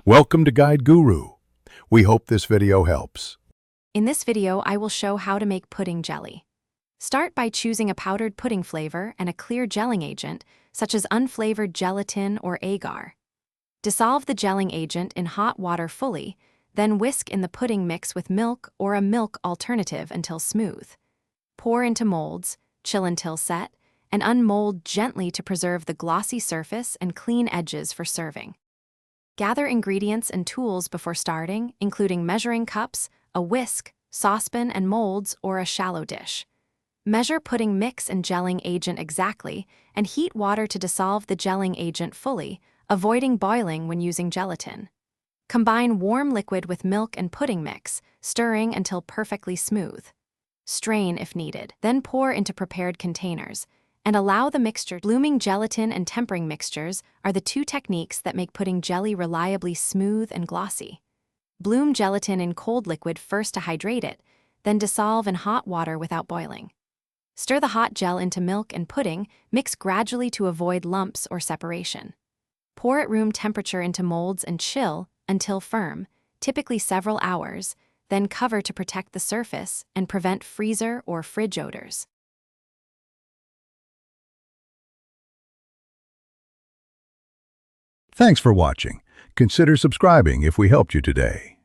Welcome to Guide Guru. We hope this video helps. In this video, I will show how to make pudding jelly. Start by choosing a powdered pudding flavor and a clear gelling agent, such as unflavored gelatin or agar. Dissolve the gelling agent in hot water fully, then whisk in the pudding mix with milk or a milk alternative until smooth. Pour into molds, chill until set, and unmold gently to preserve the glossy surface and clean edges for serving. Gather ingredients and tools before starting, including measuring cups, a whisk, saucepan and molds, or a shallow dish. Measure pudding mix and gelling agent exactly, and heat water to dissolve the gelling agent fully, avoiding boiling when using gelatin. Combine warm liquid with milk and pudding mix, stirring until perfectly smooth. Strain if needed, then pour into prepared containers, and allow the mixture. Blooming gelatin and tempering mixtures are the two techniques that make pudding jelly reliably smooth and glossy. Bloom gelatin in cold liquid first to hydrate it, then dissolve in hot water without boiling. Stir the hot gel into milk and pudding, mix gradually to avoid lumps or separation. Pour at room temperature into molds and chill until firm, typically several hours, then cover to protect the surface and prevent freezer or fridge odors. Thanks for watching. Consider subscribing if we helped you today.